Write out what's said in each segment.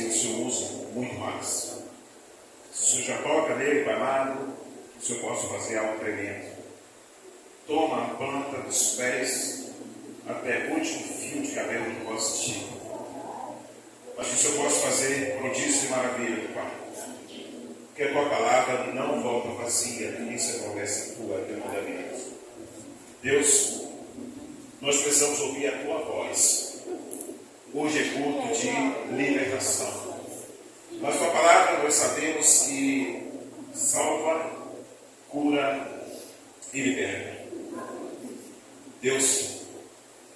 que o Senhor usa muito mais. Se o Senhor já toca nele, Pai amado, que o Senhor possa fazer algo tremendo. Toma a planta dos pés até o último fio de cabelo que possa existir. Mas que o Senhor possa fazer prodígio e maravilha, Pai. Que a tua palavra não volta vazia, isso é promessa tua, teu mandamento. Deus, nós precisamos ouvir a tua voz. Hoje é culto de libertação. Mas tua palavra nós sabemos que salva, cura e liberta. Deus,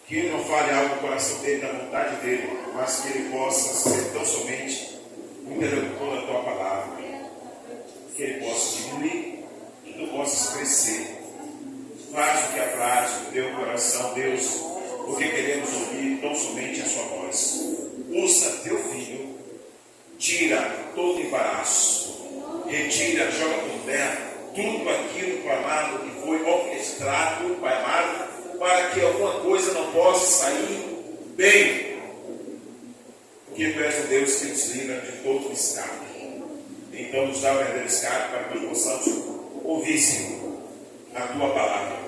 que ele não fale algo no coração dele, da vontade dele, mas que ele possa ser tão somente um interlocutor da tua palavra. Que ele possa diminuir e tu possas crescer. Faz o que apraz no teu coração, Deus, porque queremos ouvir tão somente a sua voz. Usa teu filho, tira todo embaraço, retira, joga por terra tudo aquilo, Pai amado, que foi orquestrado, Pai amado, para que alguma coisa não possa sair bem. Porque tu és o Deus que nos livra de todo o escape. Então nos dá o verdadeiro escape para que nós possamos ouvir, Senhor, a tua palavra.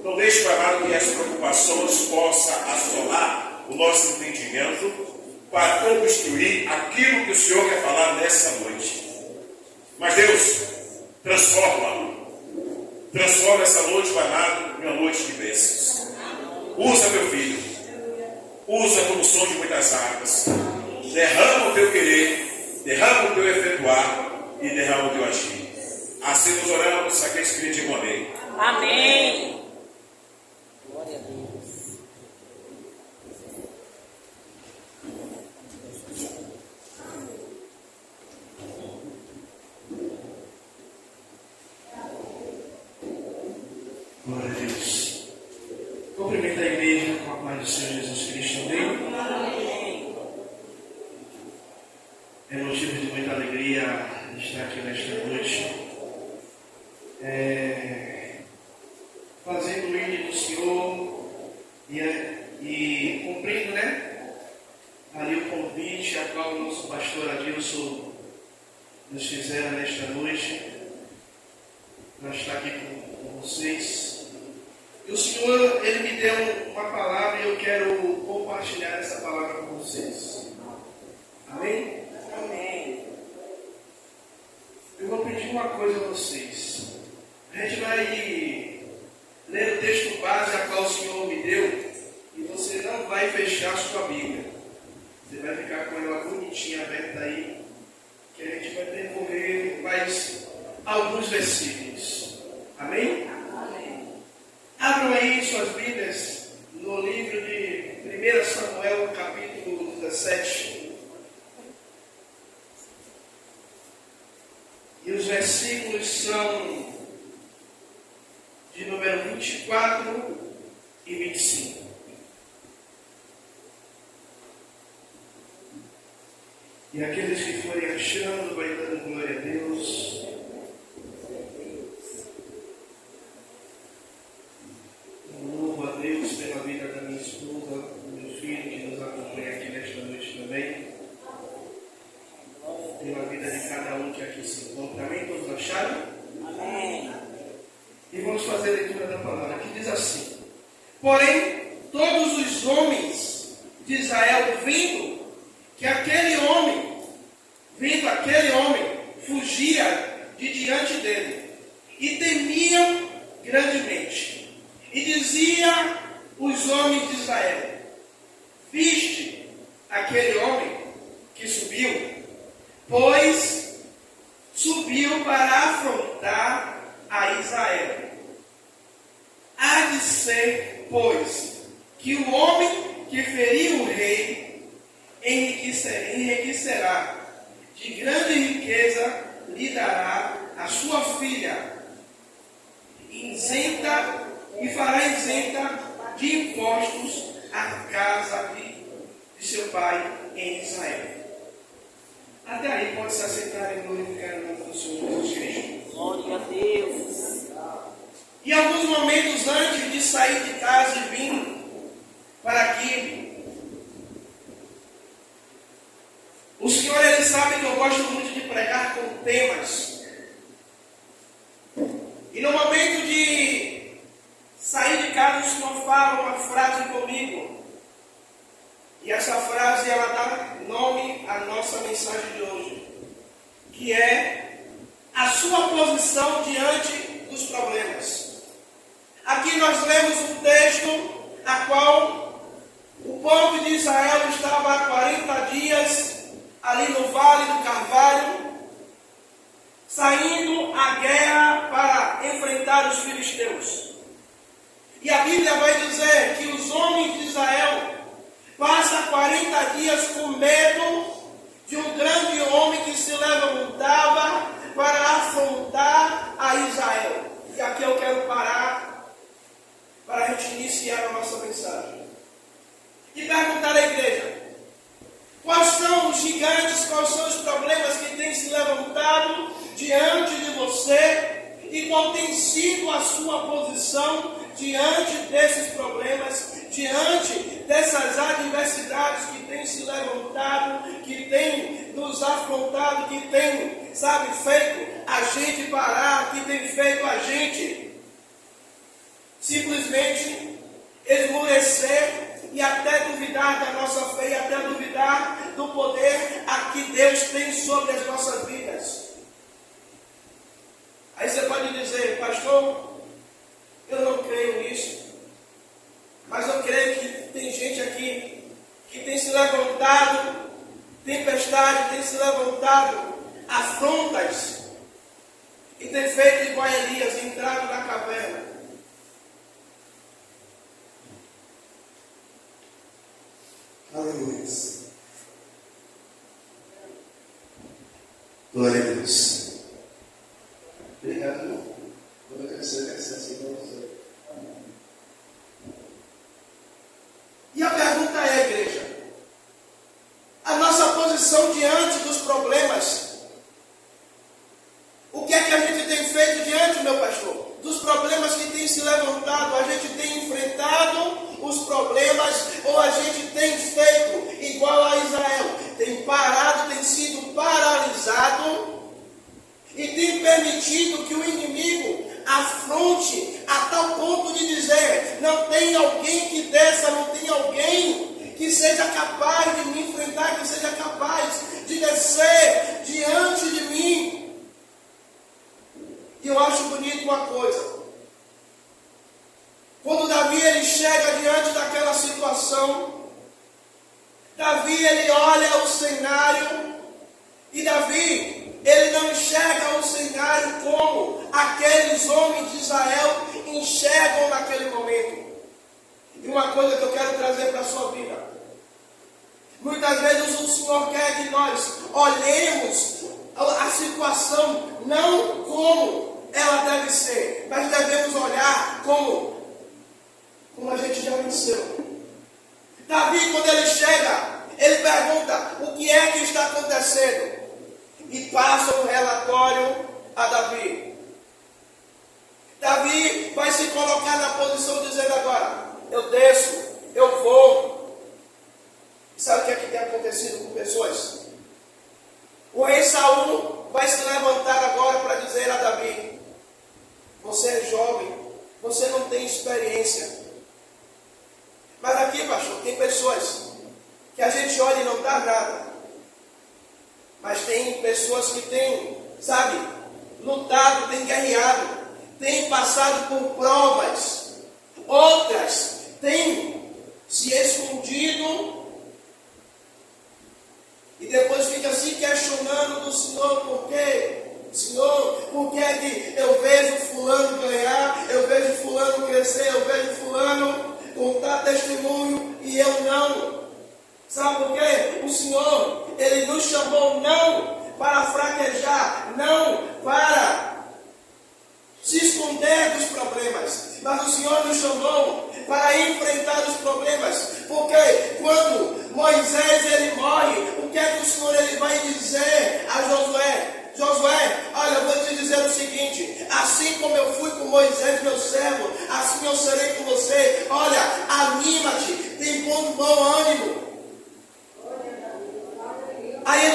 Não deixe, Pai amado, que as preocupações possam assolar o nosso entendimento para obstruir aquilo que o Senhor quer falar nessa noite. Mas Deus, transforma essa noite, Pai amado, em uma noite de bênçãos. Usa meu filho, usa como som de muitas águas, derrama o teu querer, derrama o teu efetuar e derrama o teu agir. Assim nos oramos, aqueles que te amém. Amém. Glória a Deus. Glória a Deus. Cumprimento a igreja com a paz do Senhor Jesus Cristo. Amém. É motivo de muita alegria estar aqui nesta noite. Fazendo o hino do Senhor e cumprindo, ali o convite a qual o nosso pastor Adilson nos fizeram nesta noite para estar aqui com vocês. E o Senhor, Ele me deu uma palavra e eu quero compartilhar essa palavra com vocês. Amém? Amém. Eu vou pedir uma coisa a vocês. A gente vai ler o texto base a qual o Senhor me deu e você não vai fechar a sua Bíblia. Você vai ficar com ela bonitinha aberta aí, que a gente vai percorrer mais alguns versículos. Amém? Amém. Abram aí suas Bíblias no livro de 1 Samuel, capítulo 17. E os versículos são de número 24 e 25. E aqueles que forem achando, vai dando glória a Deus. Louvo a Deus pela vida da minha esposa, do meu filho que nos acompanha aqui nesta noite também. Pela vida de cada um que aqui se encontra. Amém? Todos acharam? Amém. E vamos fazer a leitura da palavra, que diz assim: porém, todos os homens de Israel, vendo aquele homem fugia de diante dele, e temiam grandemente. E dizia os homens de Israel: viste aquele homem que subiu? Pois subiu para afrontar a Israel. Há de ser, pois, que o homem que feriu o rei enriquecerá, de grande riqueza lhe dará a sua filha, e fará isenta de impostos a casa de seu pai em Israel. Até aí pode se aceitar e glorificar o nome do Senhor Jesus Cristo. Glória a Deus. E alguns momentos antes de sair de casa e vir para aqui, O Senhor, Ele sabe que eu gosto muito de pregar com temas. E no momento de sair de casa, o Senhor fala uma frase comigo. E essa frase, ela dá nome à nossa mensagem de hoje. Que é a sua posição diante dos problemas. Aqui nós lemos um texto a qual o povo de Israel estava há 40 dias ali no Vale do Carvalho, saindo à guerra para enfrentar os filisteus. E a Bíblia vai dizer que os homens de Israel passam 40 dias com medo de um grande homem que se levantava para afrontar a Israel. E aqui eu quero parar para a gente iniciar a nossa mensagem. E perguntar à igreja: quais são os gigantes, quais são os problemas que têm se levantado diante de você e qual tem sido a sua posição diante desses problemas, diante dessas adversidades que têm se levantado, que têm nos afrontado, que têm, feito a gente parar, que tem feito a gente simplesmente esmorecer e até duvidar da nossa fé, e até duvidar do poder a que Deus tem sobre as nossas vidas. Aí você pode dizer: pastor, eu não creio nisso, mas eu creio que tem gente aqui que tem se levantado, tempestade, tem se levantado, afrontas, e tem feito igual a Elias, entrado na caverna. Aleluia. Glória a Deus. Obrigado, irmão. Quando eu crescer assim para você. E a pergunta é, igreja: a nossa posição diante dos problemas, o que é que a gente tem feito diante, meu pastor? Dos problemas que têm se levantado, a gente tem enfrentado os problemas, ou a gente tem feito igual a Israel, tem parado, tem sido paralisado e tem permitido que o inimigo afronte a tal ponto de dizer: não tem alguém que desça, não tem alguém que seja capaz de me enfrentar, que seja capaz de descer diante de mim. E eu acho bonito uma coisa: quando Davi ele chega diante daquela situação, Davi ele olha o cenário, e Davi ele não enxerga o cenário como aqueles homens de Israel enxergam naquele momento. E uma coisa que eu quero trazer para a sua vida: muitas vezes o Senhor quer que nós olhemos a situação não como ela deve ser, mas devemos olhar como a gente já venceu. Davi, quando ele chega, ele pergunta: o que é que está acontecendo? E passa um relatório a Davi. Davi vai se colocar na posição dizendo agora: eu desço, eu vou. Sabe o que é que tem acontecido com pessoas? O rei Saul vai se levantar agora para dizer a Davi: você é jovem, você não tem experiência. Mas aqui, pastor, tem pessoas que a gente olha e não dá nada. Mas tem pessoas que têm, lutado, têm guerreado, têm passado por provas. Outras têm se escondido e depois fica se questionando do Senhor: por quê? Senhor, por que é que eu vejo fulano ganhar, eu vejo fulano crescer, eu vejo fulano contar testemunho e eu não? Sabe por quê? O Senhor, Ele nos chamou não para fraquejar, não para se esconder dos problemas, mas o Senhor nos chamou para enfrentar os problemas. Porque quando Moisés ele morre, o que é que o Senhor ele vai dizer a Josué? Josué, olha, eu vou te dizer o seguinte: assim como eu fui com Moisés, meu servo, assim eu serei com você. Olha, anima-te, tem bom ânimo. Aí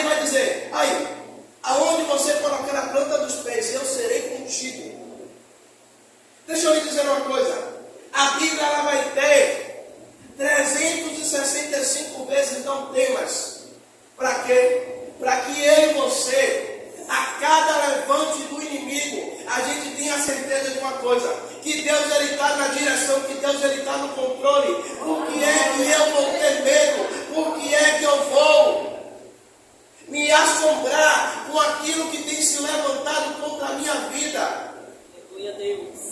assombrar com aquilo que tem se levantado contra a minha vida. Aleluia, Deus.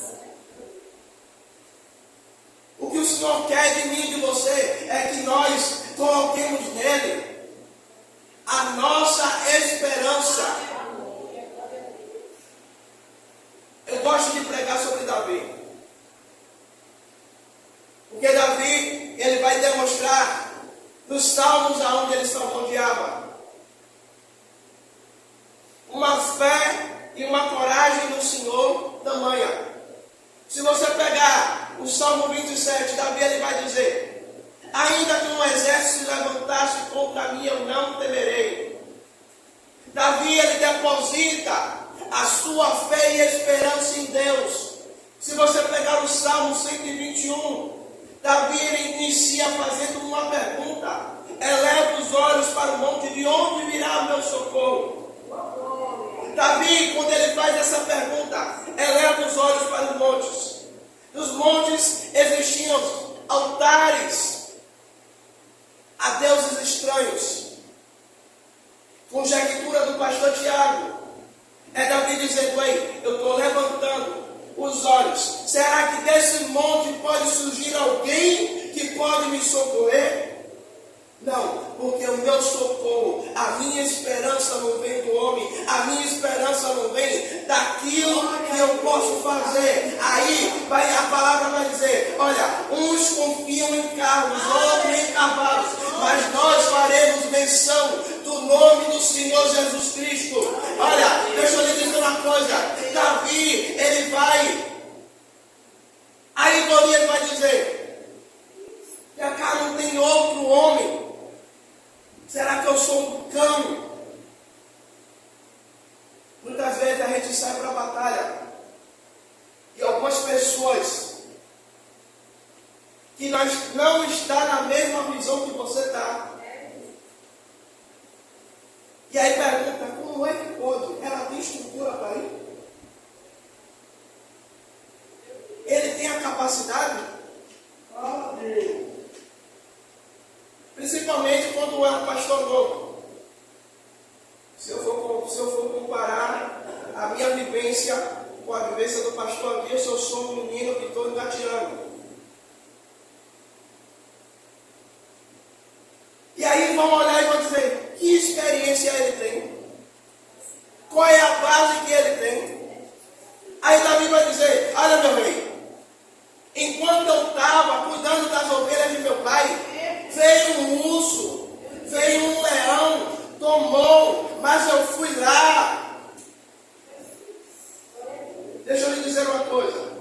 O que o Senhor quer de mim e de você é que nós coloquemos nele a nossa esperança. Eu gosto de pregar sobre Davi. Porque Davi, ele vai demonstrar nos salmos aonde ele salmodiava uma fé e uma coragem no Senhor tamanha. Se você pegar o Salmo 27, Davi ele vai dizer: ainda que um exército se levantasse contra mim, eu não temerei. Davi ele deposita a sua fé e esperança em Deus. Se você pegar o Salmo 121, Davi ele inicia fazendo uma pergunta: eleva os olhos para o monte, de onde virá o meu socorro? Davi, quando ele faz essa pergunta, eleva os olhos para os montes. Nos montes existiam altares a deuses estranhos. Conjectura do pastor Tiago. É Davi dizendo: ei, eu estou levantando os olhos. Será que desse monte pode surgir alguém que pode me socorrer? Não, porque o meu socorro, a minha esperança não vem do homem, a minha esperança não vem daquilo que eu posso fazer. Aí a palavra vai dizer: olha, uns confiam em carros, outros em cavalos, mas nós faremos menção do nome do Senhor Jesus Cristo. Olha, deixa eu lhe dizer uma coisa: Davi, ele vai, aí Golias vai dizer: cá não tem outro homem. Será que eu sou um cão? Muitas vezes a gente sai para a batalha e algumas pessoas que nós não está na mesma visão que você está. E aí pergunta: como é que pode? Ela tem estrutura para ir? Ele tem a capacidade? Oh, Deus. Principalmente quando é um pastor novo. Se eu for comparar a minha vivência com a vivência do pastor Wilson, eu sou um menino que estou engateando. E aí vão olhar e vão dizer: que experiência ele tem? Qual é a base que ele tem? Aí Davi vai dizer: olha, meu rei, enquanto eu estava cuidando das ovelhas de meu pai, veio um urso, veio um leão, tomou, mas eu fui lá. Deixa eu lhe dizer uma coisa.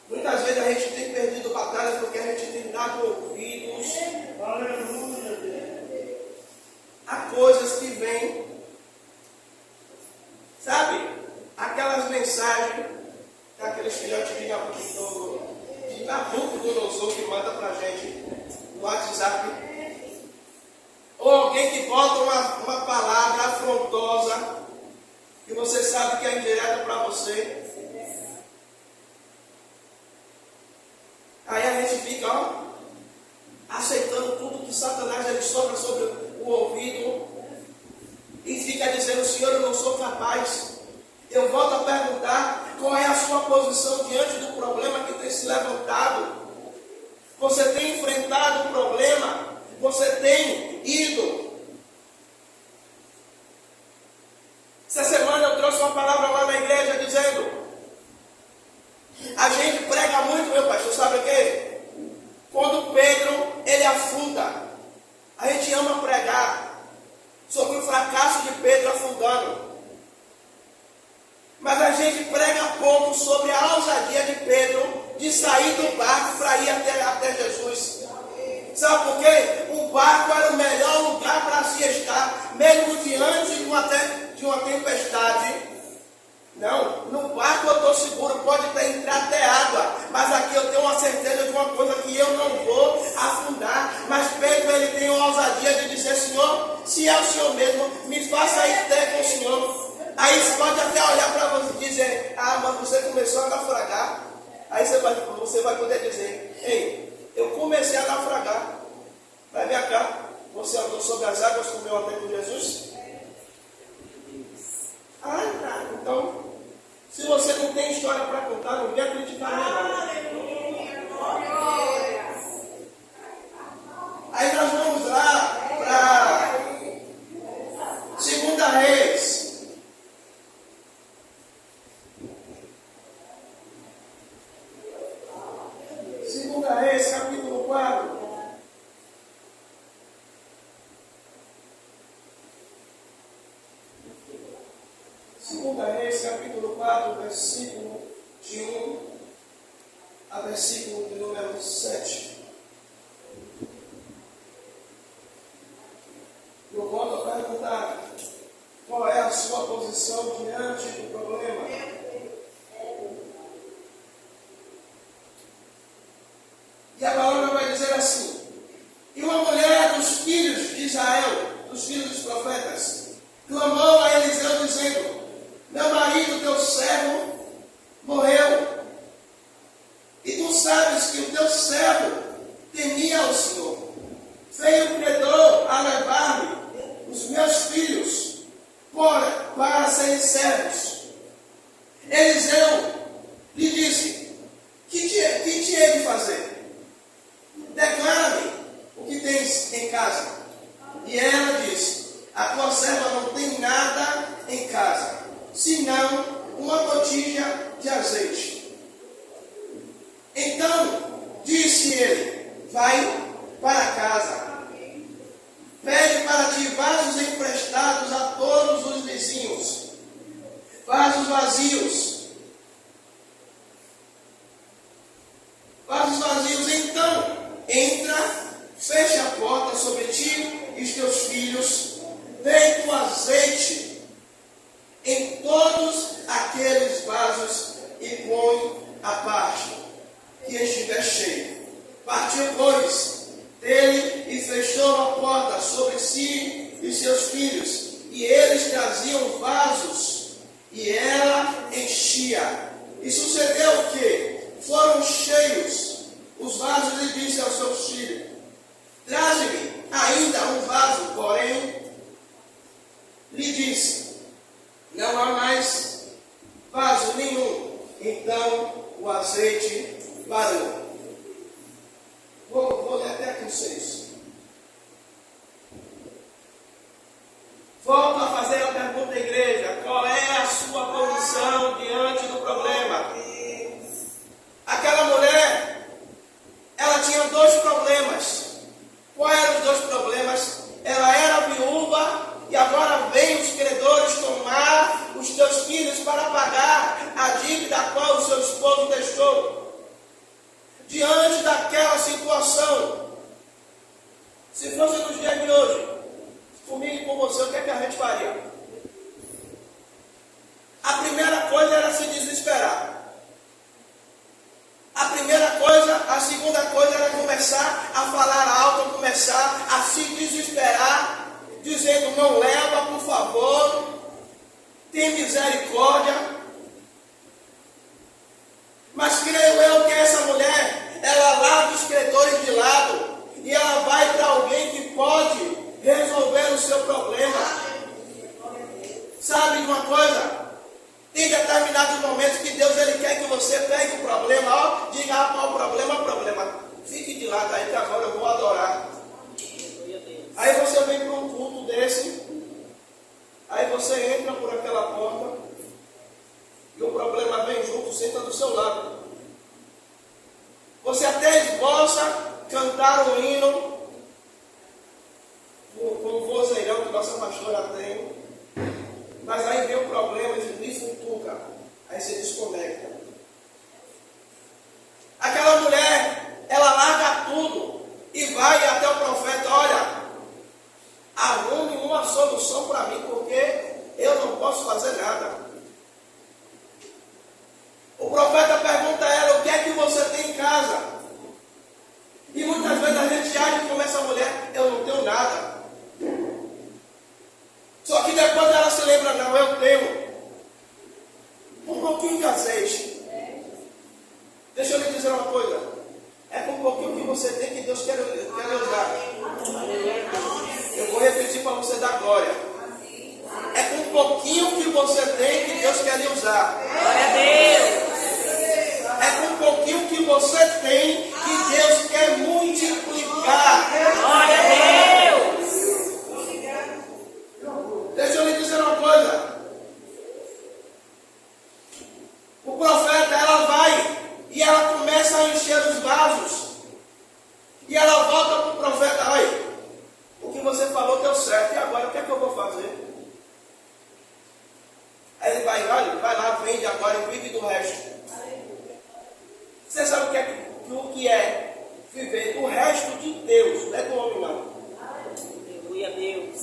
Muitas vezes a gente tem perdido batalhas porque a gente tem dado ouvidos a coisas que vêm, sabe? Aquelas mensagens daqueles filhotes de Nabucodonosor que manda pra gente no WhatsApp, ou alguém que bota uma palavra afrontosa que você sabe que é indireta para você. Aí a gente fica aceitando tudo que Satanás ele sopra sobre o ouvido e fica dizendo: Senhor, eu não sou capaz. Eu volto a perguntar: qual é a sua posição diante do problema que tem se levantado? Você tem enfrentado o problema? Você tem ido? Essa semana eu trouxe uma palavra lá na igreja dizendo: a gente prega muito, meu pastor, sabe o quê? Quando Pedro ele afunda, a gente ama pregar sobre o fracasso de Pedro afundando. Mas a gente prega pouco sobre a ousadia de Pedro de sair do barco para ir até Jesus. Sabe por quê? O barco era o melhor lugar para se estar, mesmo diante de uma tempestade. Não, no barco eu estou seguro, pode entrar até água, mas aqui eu tenho uma certeza de uma coisa, que eu não vou afundar. Mas Pedro ele tem a ousadia de dizer: Senhor, se é o Senhor mesmo, me faça ir até com o Senhor. Aí você pode até olhar para você e dizer: ah, mas você começou a naufragar. Aí você vai poder dizer: ei, eu comecei a naufragar. Vai ver cá. Você andou sobre as águas, comeu até com Jesus? Ah, tá. Então, se você não tem história para contar, não quer criticar nada. Aí nós vamos lá para 2 Reis. 2 Reis, capítulo 4. Reis, capítulo 4, versículo de 1 a versículo de número 7. Eu volto a perguntar: qual é a sua posição diante do problema? E a palavra vai dizer assim: e uma mulher dos filhos de Israel, dos filhos dos profetas, clamou a Eliseu dizendo: meu marido, teu servo, morreu. E tu sabes que o teu servo temia ao Senhor. Veio o credor a levar-me os meus filhos para serem servos. Eliseu lhe disse: que te hei de fazer? Declara-me o que tens em casa. E ela disse: a tua serva não tem nada em casa, senão uma botija de azeite. Então disse ele: vai para casa, pede para ti vasos emprestados a todos os vizinhos, vasos vazios. Então entra, fecha a porta sobre ti e os teus filhos, deita o azeite em todos aqueles vasos e põe a parte que estiver cheio. Partiu, pois, dele e fechou a porta sobre si e seus filhos, e eles traziam vasos, e ela enchia. E sucedeu que foram cheios os vasos, e disse aos seus filhos: traze-me ainda um vaso. Porém, lhe disse: não há mais vaso nenhum. Então o azeite parou. Vou ler até aqui 6. Volto a fazer a pergunta à igreja: qual é a sua posição diante do problema? Aquela mulher, ela tinha 2 problemas. Quais eram os 2 problemas? Ela era viúva e agora vem os credores tomar os teus filhos para pagar a dívida a qual o seu esposo deixou. Diante daquela situação, se fosse nos dias de hoje, comigo e com você, o que é que a gente faria? A primeira coisa era se desesperar. A primeira coisa, a segunda coisa era começar a falar alto, começar a se desesperar, dizendo: não leva, por favor, tem misericórdia. Mas creio eu que essa mulher, ela lava os credores de lado e ela vai para alguém que pode resolver o seu problema. Sabe de uma coisa? Tem determinados momentos que Deus ele quer que você pegue o problema, diga: qual o problema, fique de lado aí que agora eu vou adorar. Aí você vem para um culto desse, aí você entra por aquela porta e o problema vem junto, senta do seu lado. Você até esboça cantar um hino com um vozeirão que nossa pastora tem, mas aí vem o problema de lhe futuca, aí você desconecta. Aquela mulher, ela larga tudo e vai até o profeta: olha, arrume uma solução para mim, porque eu não posso fazer nada. O profeta pergunta a ela: o que é que você tem em casa? E muitas vezes a gente age como essa mulher: eu não tenho nada. Só que depois ela se lembra: não, eu tenho um pouquinho de azeite. Deixa eu lhe dizer uma coisa: é com um pouquinho que você tem que Deus quer lhe usar. para você dar glória. É com um pouquinho que você tem que Deus quer lhe usar. Glória a Deus. É com um pouquinho que você tem que Deus quer multiplicar. Glória a Deus. Deixa eu lhe dizer uma coisa. O profeta, ela vai e ela começa a encher os vasos. E ela volta para o profeta: olha, o que você falou deu certo, e agora o que é que eu vou fazer? Aí ele vai: olha, vai lá, vende agora e vive do resto. Você sabe o que é viver do resto de Deus, não é do homem não. Aleluia a Deus.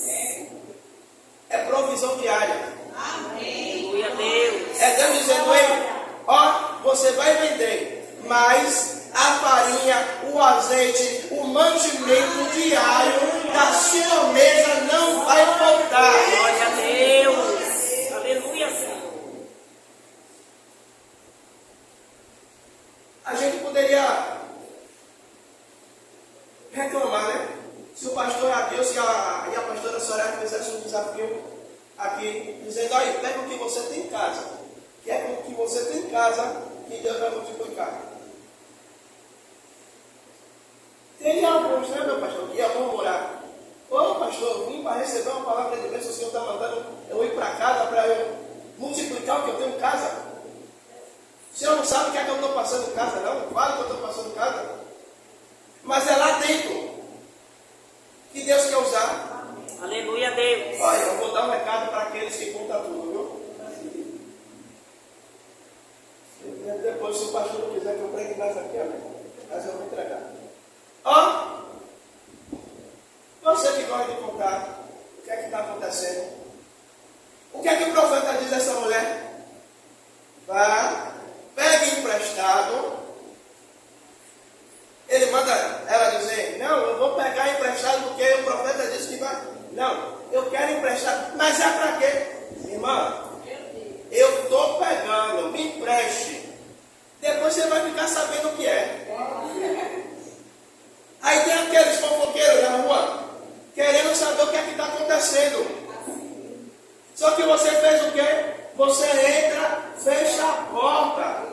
É provisão diária. Aleluia a Deus. É Deus dizendo: ei, ó, você vai vender, mas a farinha, o azeite, o mantimento diário da sua mesa não vai faltar. Glória a Deus. Aleluia, Senhor. A gente poderia reclamar, né? Se o pastor Adilson e a pastora Soraya fizessem um desafio aqui, dizendo: olha, pega o que você tem em casa, que é o que você tem em casa que Deus vai multiplicar. Teria alguns, né, meu pastor, que iam murmurar: ô pastor, eu vim para receber uma palavra de Deus, o Senhor está mandando eu ir para casa para eu multiplicar o que eu tenho em casa. O senhor não sabe o que é que eu estou passando em casa, não? Fala o que eu estou passando em casa. Mas é lá dentro que Deus quer usar. Aleluia a Deus. Olha, eu vou dar um recado para aqueles que contam tudo, viu? Depois, se o pastor não quiser que eu pregue mais aqui, mas eu vou entregar. Ó, você que gosta de contar o que é que está acontecendo. O que é que o profeta diz a essa mulher? Vá, pegue emprestado. Ele manda ela dizer: não, eu vou pegar emprestado porque o profeta disse que vai. Não, eu quero emprestado. Mas é para quê? Irmã, eu estou pegando, me empreste. Depois você vai ficar sabendo o que é. Aí tem aqueles fofoqueiros na rua querendo saber o que é que está acontecendo. Só que você fez o quê? Você entra, fecha a porta.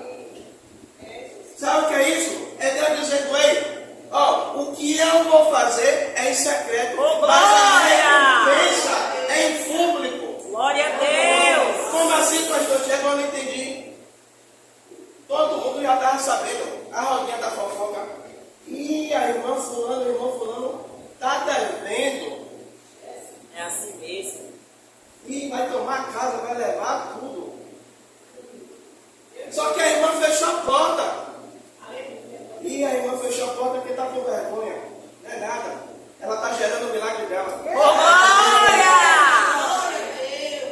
Sabe o que é isso? É Deus dizendo: ei, ó, o que eu vou fazer é em secreto, mas a recompensa é em público. Glória a Deus. Como assim, pastor Tiago? Eu não entendi. Todo mundo já estava sabendo. A rodinha da fofoca. E a irmã fulano, o irmão fulano está devendo. É assim mesmo. E vai tomar a casa, vai levar tudo. Só que a irmã fechou a porta. E a irmã fechou a porta porque está com vergonha. Não é nada. Ela está gerando o milagre dela. Glória!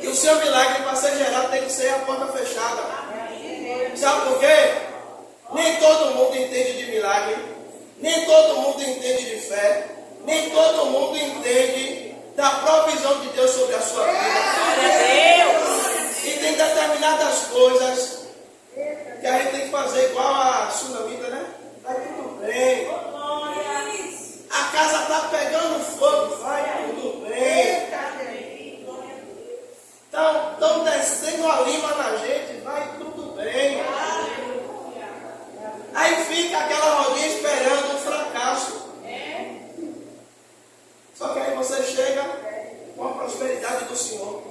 E o seu milagre, para ser gerado, tem que ser a porta fechada. Sabe por quê? Nem todo mundo entende de milagre. Nem todo mundo entende de fé. Nem todo mundo entende da provisão de Deus sobre a sua vida. Glória a Deus. E tem determinadas coisas que a gente tem que fazer igual a sunamita, né? Vai tudo bem. A casa está pegando fogo, vai tudo bem. Estão descendo a lima na gente, vai tudo bem. Aí fica aquela rodinha esperando o fracasso. Só que aí você chega com a prosperidade do Senhor.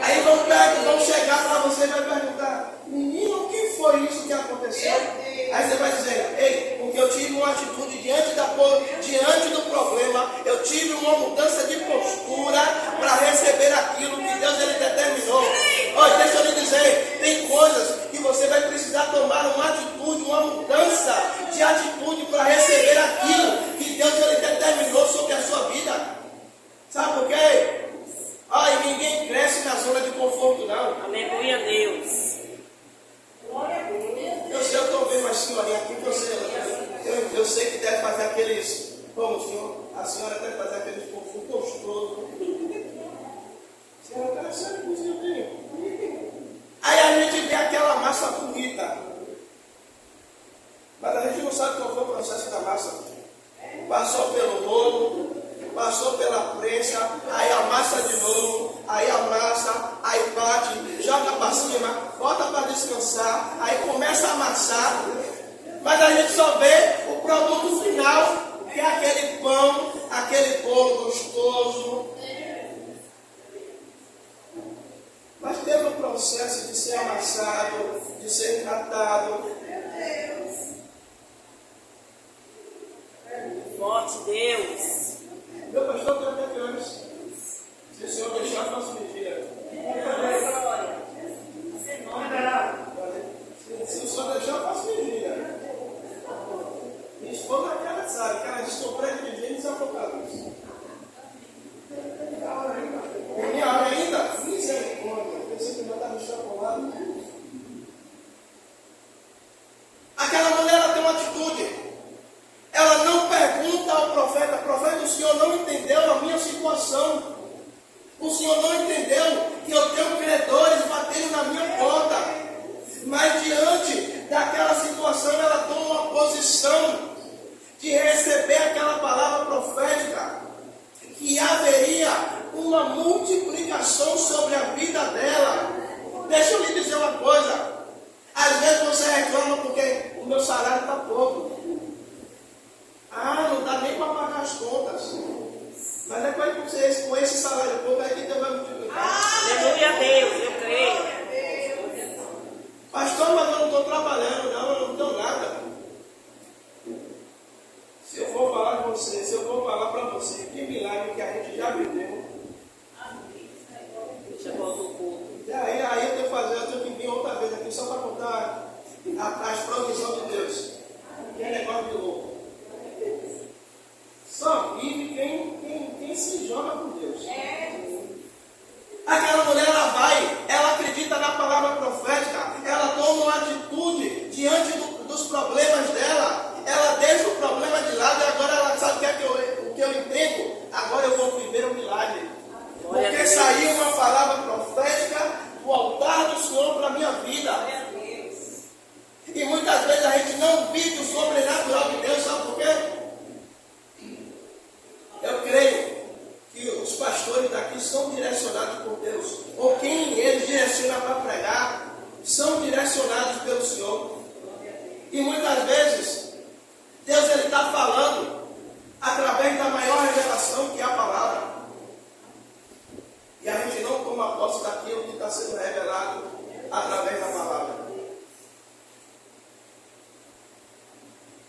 Aí vão chegar para você e vai perguntar: menino, o que foi isso que aconteceu? Aí você vai dizer: ei, porque eu tive uma atitude diante do problema, eu tive uma mudança de postura para receber aquilo que Deus ele determinou. Olha, deixa eu lhe dizer, tem coisas que você vai precisar tomar uma atitude, uma mudança de atitude para receber aquilo que Deus ele determinou sobre a sua vida. Sabe por quê? Ai, ninguém cresce na zona de conforto, não. Aleluia a Deus. Eu sei, eu estou vendo uma senhorinha aqui que eu sei que deve fazer aqueles. Como, senhor? A senhora deve fazer aqueles povo gostoso. A senhora deve ser cozinheiro. Aí a gente vê aquela massa bonita. Mas a gente não sabe qual foi o processo da massa. Passou pelo rolo, passou pela prensa. pensa, aí amassa de novo, aí amassa, aí bate, joga para cima, bota para descansar, aí começa a amassar, mas a gente só vê o produto final, que é aquele pão, aquele bolo gostoso. Mas teve um processo de ser amassado, de ser tratado. Forte Deus. Meu pastor tem até criança. Se o senhor deixar, eu faço vigília. Se o senhor deixar, eu faço vigília. Minha esposa aquela sabe, que ela diz que eu prego de vigília e desapocalipse. Minha hora ainda? Misericórdia. Eu pensei que não estava extrapolado. Aquela mulher ela tem uma atitude. Ela não pergunta ao profeta: profeta, o senhor não entendeu a minha situação. O senhor não entendeu que eu tenho credores batendo na minha porta. Mas diante daquela situação, ela toma uma posição de receber aquela palavra profética, que haveria uma multiplicação sobre a vida dela. Deixa eu lhe dizer uma coisa. Às vezes você reclama porque o meu salário está pouco. Ah, não dá nem para pagar as contas. Mas é com esse salário pouco é que Deus vai multiplicar. Aleluia a Deus, eu creio. Pastor, mas eu não estou trabalhando, não, eu não tenho nada. Se eu for falar com você, se eu for falar para você, que milagre que a gente já viveu. Já voltou o culto. E aí eu tenho que vir outra vez aqui só para contar as provisões de Deus. Que é negócio de louco. Só vive quem se joga com Deus. Aquela mulher, ela acredita na palavra profética, ela toma uma atitude diante dos problemas dela, ela deixa o problema de lado e agora ela sabe o que eu entendo. Agora eu vou viver um milagre. Porque saiu uma palavra profética do altar do Senhor para a minha vida. E muitas vezes a gente não vive o sobrenatural de Deus, sabe por quê? Eu creio que os pastores daqui são direcionados por Deus. Ou quem eles direcionam para pregar, são direcionados pelo Senhor. E muitas vezes, Deus está falando através da maior revelação que é a palavra. E a gente não toma posse daquilo que está sendo revelado através da palavra.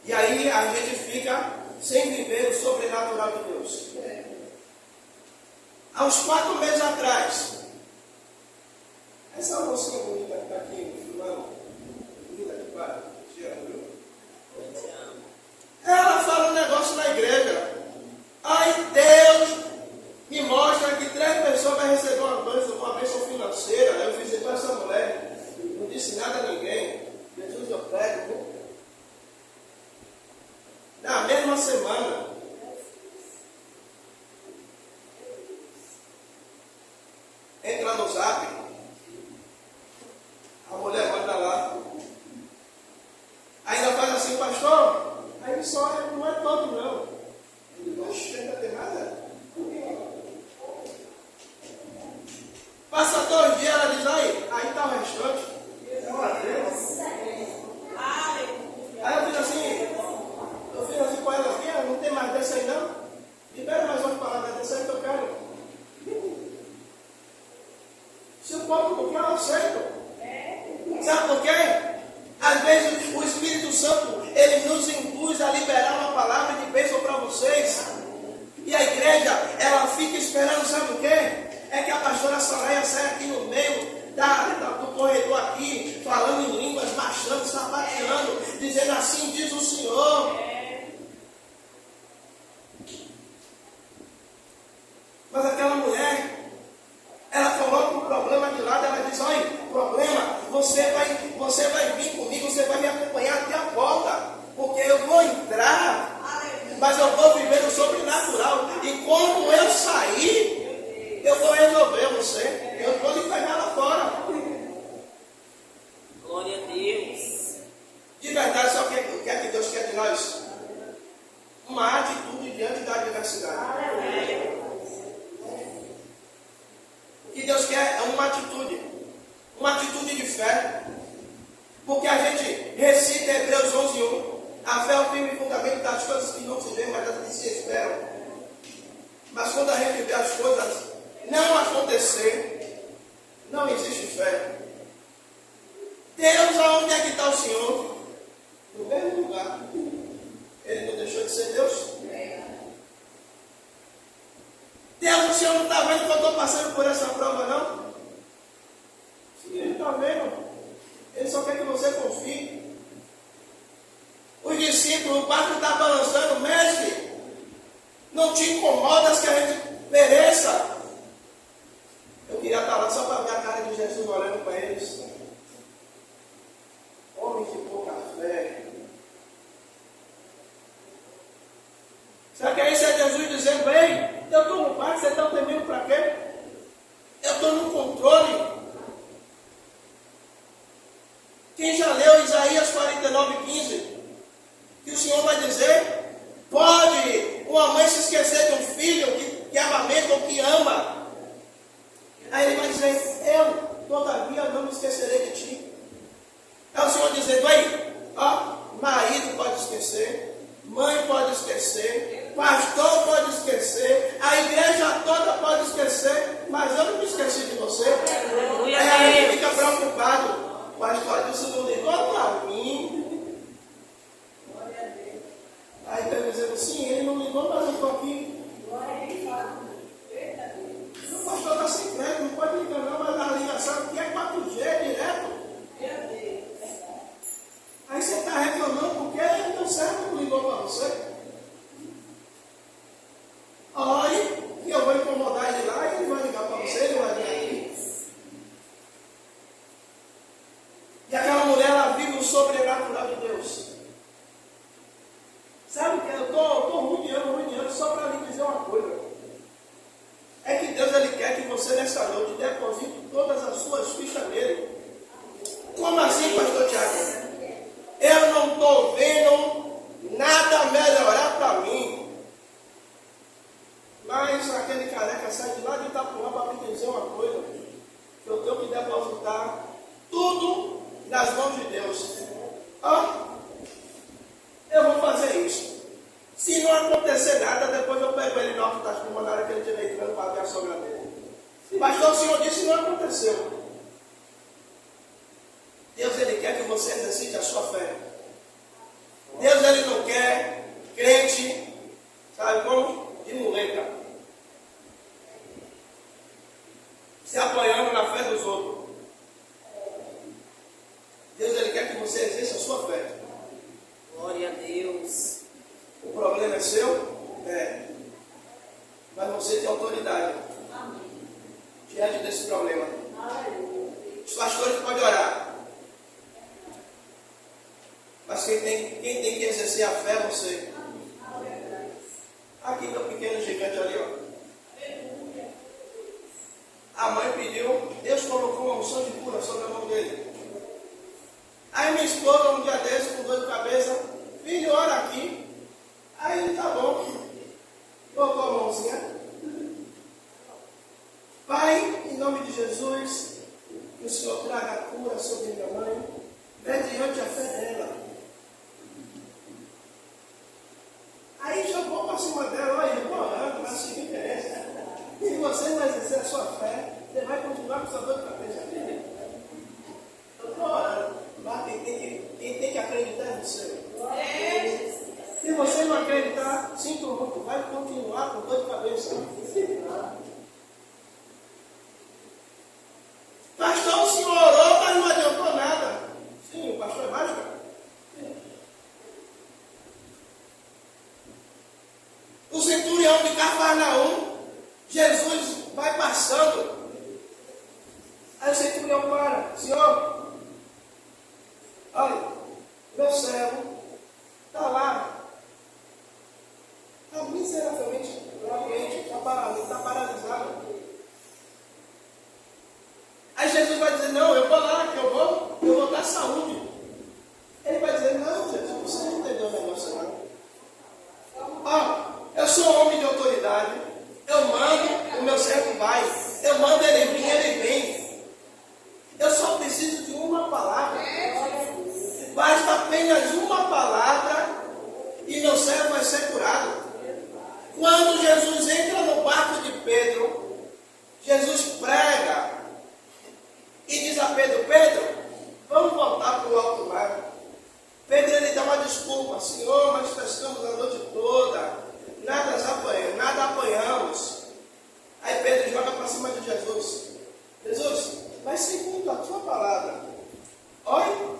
E aí a gente fica sem viver o sobrenatural de Deus. Há uns 4 meses atrás, essa mocinha bonita que está aqui, filmando, linda de pai, te amo, viu? Ela fala um negócio na igreja. Aí Deus me mostra que 3 pessoas vão receber uma bênção financeira. Eu fiz com essa mulher, não disse nada a ninguém. Jesus, eu prego. Na mesma semana, entra no Zap, a mulher manda lá, ainda faz assim: pastor, aí só não é todo não. Ele não chega a ter nada. Passa 2 dias, ela diz: aí está o restante. Aí eu fiz assim com ela: filha, não tem mais dessa aí não? Libera mais umas palavras dessa aí que eu quero. Se o povo não quer, eu aceito. Sabe por quê? Às vezes o Espírito Santo, ele nos induz a liberar uma palavra de bênção para vocês. E a igreja, ela fica esperando, sabe o quê? É que a pastora Soraya saia aqui no meio do corredor aqui, falando em línguas, marchando, sapateando, dizendo: assim diz o Senhor. Mas aquela mulher, ela coloca o problema de lado, ela diz: olha, problema, você vai vir comigo, você vai me acompanhar até a porta, porque eu vou entrar, mas eu vou viver o sobrenatural. E quando eu sair, eu vou resolver você, eu vou lhe pegar lá fora. Glória a Deus. De verdade, sabe o que é que Deus quer de nós? Uma atitude diante da adversidade. atitude de fé. Porque a gente recita Hebreus 11:1. A fé é o firme fundamento das coisas que não se vê, mas das que se esperam. Mas quando a gente vê as coisas não acontecer, não existe fé. Deus, aonde é que está o Senhor? No mesmo lugar. Ele não deixou de ser Deus? Deus, o Senhor não está vendo que eu estou passando por essa prova, não? Sim, Ele está vendo. Ele só quer que você confie. Os discípulos, o barco está balançando, mestre, não te incomodas que a gente pereça? Eu queria estar lá só para ver a cara de Jesus olhando para eles. Homens de pouca fé. Será que isso é Jesus dizendo, ei, eu estou no barco, você está temendo para quê? Eu estou no controle. Quem já leu Isaías 49:15? Que o Senhor vai dizer, pode uma mãe se esquecer de um filho que amamenta ou que ama? Aí ele vai dizer, eu, todavia, não me esquecerei de ti. É o Senhor dizendo, aí, ó, marido pode esquecer, mãe pode esquecer, pastor pode esquecer, a igreja toda pode esquecer, mas eu não me esqueci de você. Aí a gente fica preocupado. O pastor Adilson não ligou para mim. Aí Deus dizendo, sim, ele não ligou, mas eu estou aqui. O pastor está sem crédito, não pode ligar não, mas a ligação aqui é 4G direto. Aí você está reclamando porque ele não serve, não ligou para você. Ore, que eu vou incomodar ele lá e ele vai ligar para você, ele vai ligar aqui. E aquela mulher, ela vive o sobrenatural de Deus. Sabe que eu estou ruim só para lhe dizer uma coisa. É que Deus, Ele quer que você nessa noite deposite todas as suas fichas nele. Como assim, pastor Tiago? Eu não estou vendo nada melhorar para mim. Mas aquele careca sai de lá de Itapuã para me dizer uma coisa. Que eu tenho que depositar tudo nas mãos de Deus. Eu vou fazer isso. Se não acontecer nada, depois eu pego ele no alto das plumas na hora que ele estiver entrando para ver a sogra dele. Mas o Senhor disse que não aconteceu. Deus, Ele quer que você exercite a sua fé. Deus, Ele não quer crente, sabe como? De muleta. Se apoiando na fé dos outros. Deus, Ele quer que você exerça a sua fé. Glória a Deus. O problema é seu? É. Mas você tem autoridade. Diante desse problema. Os pastores podem orar. Mas quem tem que exercer a fé é você. Aqui meu pequeno gigante ali, ó. A mãe pediu, Deus colocou uma unção de cura sobre a mão dele. Aí minha esposa, um dia desse, com dor de cabeça, filho, ora aqui. Aí ele, tá bom. Botou a mãozinha. Pai, em nome de Jesus, que o Senhor traga a cura sobre minha mãe, mediante a fé dela. Aí jogou para cima dela, olha, eu estou orando, mas o seguinte é essa. Se você não exercer a sua fé, você vai continuar com sua dor de cabeça. Eu estou orando, mas quem tem que acreditar é você. Se você não acreditar, sinto muito, vai continuar com dor de cabeça. Pastor, o senhor orou, mas não adiantou nada. Sim, o pastor é mágico. O centurião de Cafarnaum, Jesus vai passando. Aí o centurião para, Senhor, olha, meu servo está lá. Está miseravelmente doente, está paralisado. Aí Jesus vai dizer, não, eu vou lá, que eu vou dar saúde. Ele vai dizer, não, Jesus, você não entendeu o negócio não. Eu sou homem de autoridade, eu mando, o meu servo vai, eu mando ele vir, ele vem. Eu só preciso Jesus entra no barco de Pedro, Jesus prega e diz a Pedro: Pedro, vamos voltar para o alto mar. Pedro ele dá uma desculpa: Senhor, mas pescamos a noite toda, nada apanhamos. Aí Pedro joga para cima de Jesus: Jesus, mas segundo a tua palavra, olha,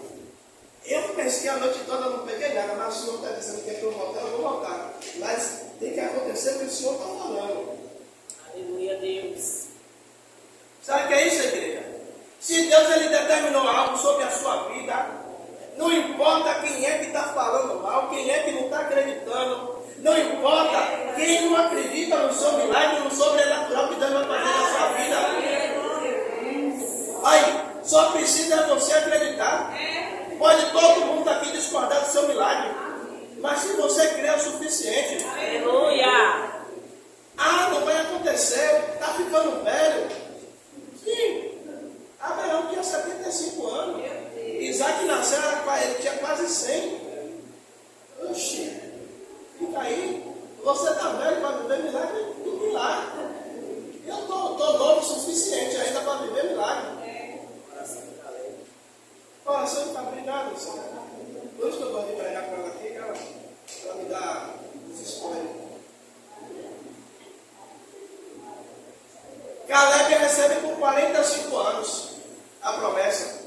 eu pesquei a noite toda, não peguei nada, mas o Senhor está dizendo que é para eu voltar, eu vou voltar. Mas tem que acontecer o que o Senhor está falando. Aleluia, Deus. Sabe o que é isso, igreja? Se Deus ele determinou algo sobre a sua vida, não importa quem é que está falando mal, quem é que não está acreditando, não importa quem não acredita no seu milagre, no sobrenatural que Deus vai fazer na sua vida. Aí, só precisa você acreditar. Pode todo mundo aqui discordar do seu milagre, mas se você crê é o suficiente. Aleluia. Ah, não vai acontecer, está ficando velho. Sim, Abraão tinha 75 anos. Isaac nasceu, ele tinha quase 100. Oxi, fica aí. Você está velho para viver milagre? Do milagre. Eu estou novo o suficiente ainda para viver milagre. Coração está obrigado, Senhor. Por isso que eu gosto de pregar para ela aqui, ela me dá os spoilers. Caleb recebe com 45 anos a promessa.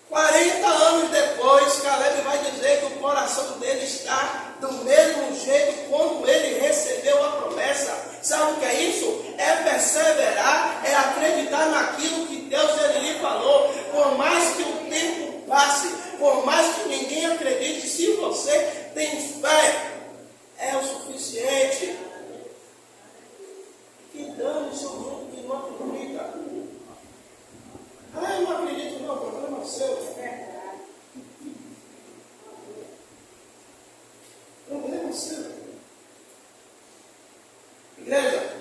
40 anos depois, Caleb vai dizer que o coração dele está do mesmo jeito quando ele recebeu a promessa. Sabe o que é isso? É perseverar, é acreditar naquilo que Deus ele lhe falou. Por mais que o tempo passe, por mais que ninguém acredite, se você tem fé, é o suficiente. Que dane-se o mundo que não acredita. Ah, eu não acredito não, o problema é seu. O problema é seu. Igreja,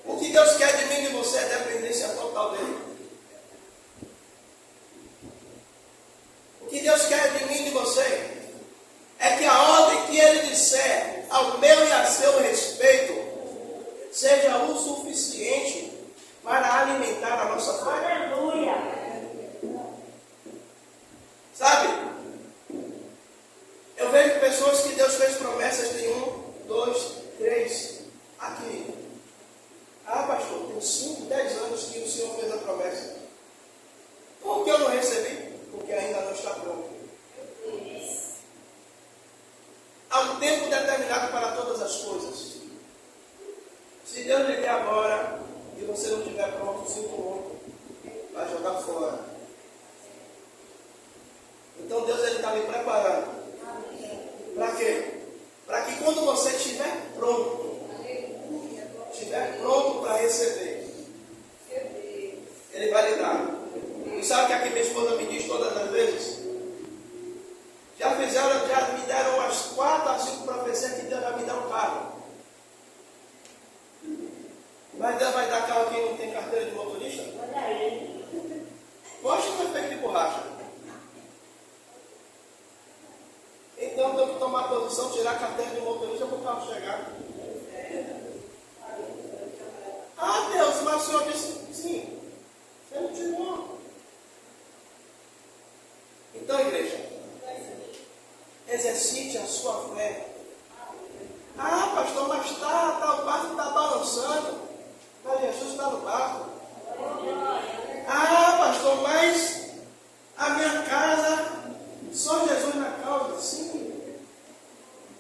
o que Deus quer de mim e de você é dependência total dele. O que Deus quer de mim e de você é que a ordem que Ele disser ao meu e a seu respeito seja o suficiente para alimentar a nossa fé. Aleluia. Sabe? Eu vejo pessoas que Deus fez promessas de 1, 2, 3 aqui. Ah, pastor, tem 5, 10 anos que o Senhor fez a promessa. Por que eu não recebi? Porque ainda não está pronto. Há um tempo determinado para todas as coisas. Se Deus lhe der agora e você não estiver pronto, sinto muito, vai jogar fora. Então Deus está lhe preparando. Para quê? Para que quando você estiver pronto para receber, Ele vai lhe dar. E sabe o que aqui minha esposa me diz todas as vezes? Já me deram umas 4 a 5 profecias que Deus vai me dar um carro. Mas Deus vai dar carro a quem não tem carteira de motorista? Olha aí. Poxa, não é feito de borracha. Então eu tenho que tomar posição, tirar a carteira de motorista para o carro chegar. Ah, Deus, mas o Senhor disse sim. Você não tirou. Então, igreja, exercite a sua fé. Ah, pastor, mas o barco está balançando. Mas Jesus está no barco. Ah, pastor, mas a minha casa, só Jesus na causa. Sim.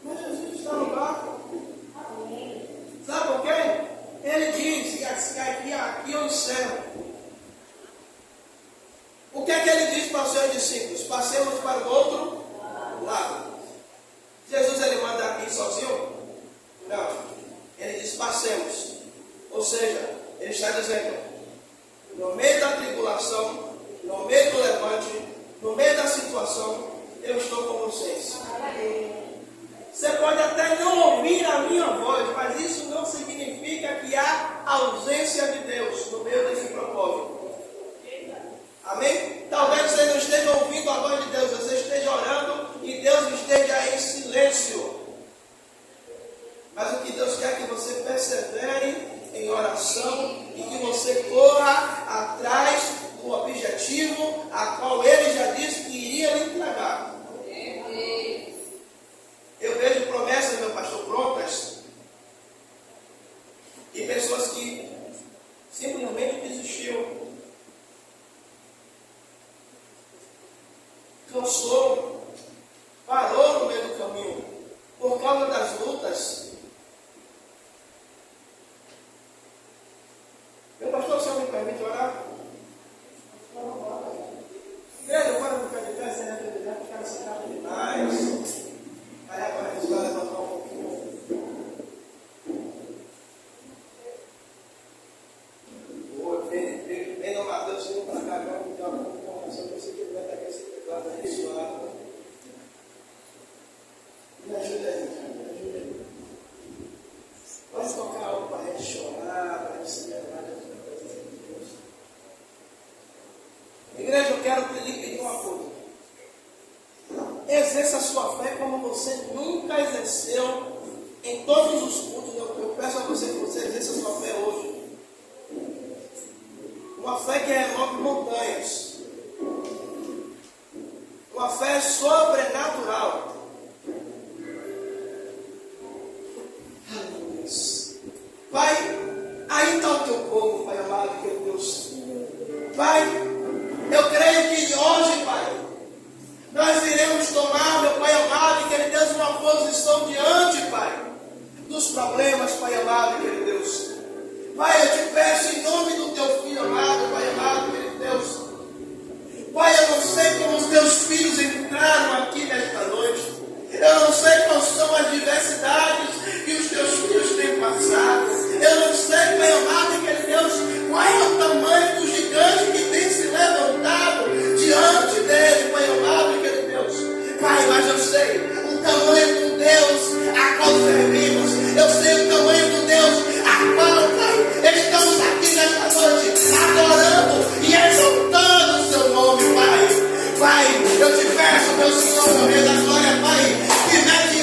Mas Jesus está no barco. Sabe por quê? Ele diz que aqui eu encerro. O que é que ele diz para os seus discípulos? Passemos para o outro lado. Jesus ele manda aqui sozinho? Não. Ele diz passemos. Ou seja, ele está dizendo, no meio da tribulação, no meio do levante, no meio da situação, eu estou com vocês. Você pode até não ouvir a minha voz, mas isso não significa que há ausência de Deus no meio desse propósito. Amém? Talvez você não esteja ouvindo a voz de Deus, você esteja orando e Deus esteja em silêncio. silêncio. Mas o que Deus quer é que você persevere em oração e que você corra atrás do objetivo a qual Ele já disse que iria lhe entregar. Eu vejo promessas, meu pastor, prontas e pessoas que simplesmente desistiu. Cansou, parou no meio do caminho por causa das lutas. Meu pastor, o senhor me permite orar? Igreja, agora não quero ficar sem atividade, ficar sentado demais. Aí agora a gente vai levantar um pouquinho. Vem no Mateus, vem para cá, agora me dá uma informação para você que ele vai estar aqui esse teclado abençoado. Me ajuda aí, me ajuda aí. Pode tocar algo para a gente chorar, para a gente se lembrar de outra coisa de Deus. Igreja, eu quero lhe pedir uma coisa. Exerça a sua fé como você nunca exerceu em todos os cultos. Eu peço a você que você exerça a sua fé hoje. Uma fé que remove montanhas. Uma fé sobrenatural. Aleluia. Pai, aí está o teu povo, Pai amado, meu Deus. Pai, eu creio que hoje, Pai, nós iremos tomar, meu Pai amado, e querido Deus, uma posição diante, Pai, dos problemas, Pai amado, querido Deus. Pai, eu te peço em nome do teu filho amado, Pai amado, querido Deus. Pai, eu não sei como os teus filhos entraram aqui nesta noite. Eu não sei quais são as diversidades que os teus filhos têm passado. Eu não sei, Pai amado, querido Deus, qual é o tamanho do gigante que tem se levantado diante dele, Pai amado, querido Deus. Pai, mas eu sei o tamanho do Deus a qual servimos. Eu sei o tamanho do Deus a qual, Pai, estamos aqui nesta noite adorando e exaltando o seu nome, Pai. Pai, eu te peço, meu Senhor, meu Rei da Glória, Pai, que mete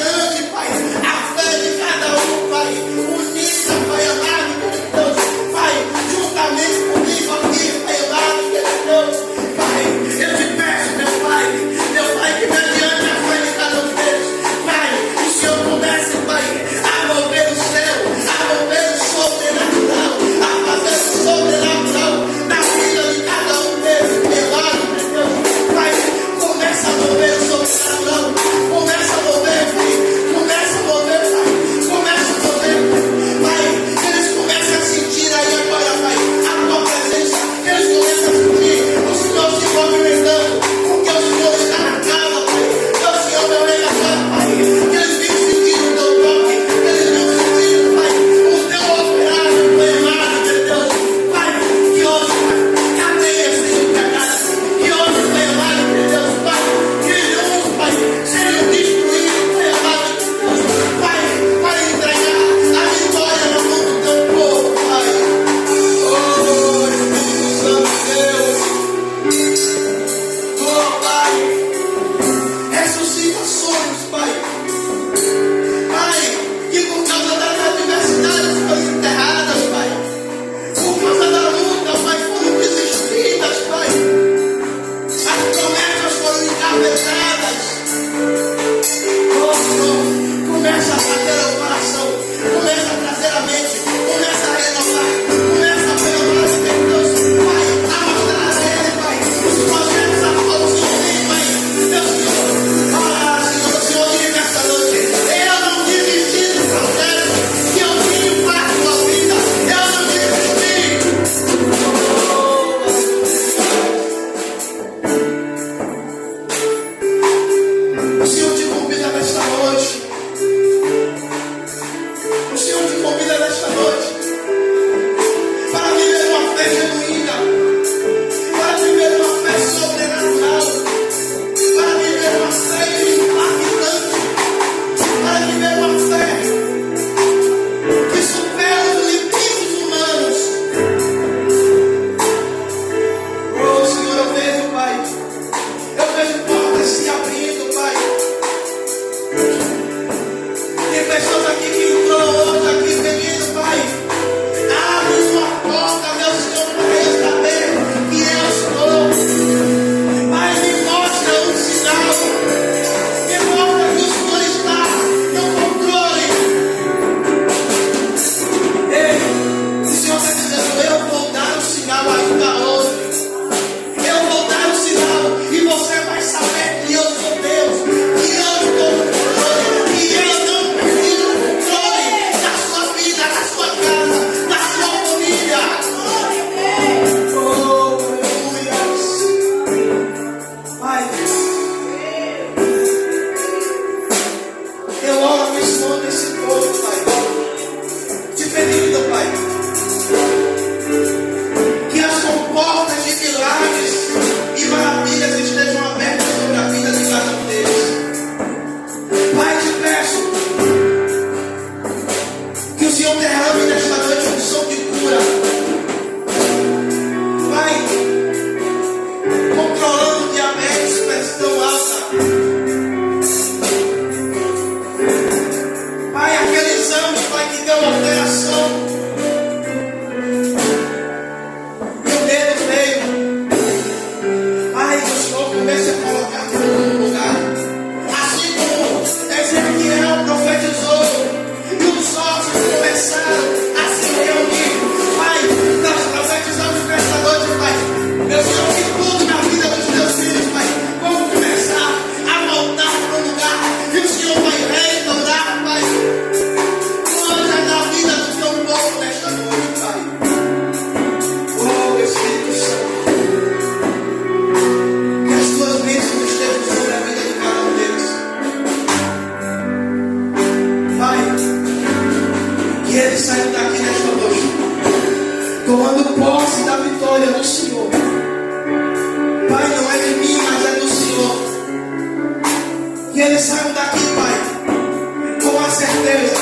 abençoando esse povo, Pai. Te pedindo, Pai, que as comportas de milagres e maravilhas estejam abertas sobre a vida de cada um deles. Pai, te peço que o Senhor derrame nesta noite um som de cura. Pai, controlando diabetes, pressão alta. Pai, aquele exame, Pai, que deu alteração. E o dedo veio. Pai, o Senhor comece a colocar tudo no lugar. Assim como Ezequiel profetizou. E os ossos começaram a se reunir. Pai, nós profetizamos nesta noite, Pai. Meu Senhor, que tudo na vida dos teus filhos, Pai, vão começar a voltar para o lugar. E o Senhor vai restaurar, Pai. Coisa na vida do teu povo nesta noite, Pai. Oh, Espírito Santo. Que as tuas bênçãos estejam sobre a vida de cada um deles. Pai, que eles saiam daqui nesta noite tomando posse da vitória do Senhor. Pai, não é de mim, mas é do Senhor. Que eles saiam daqui, Pai, com a certeza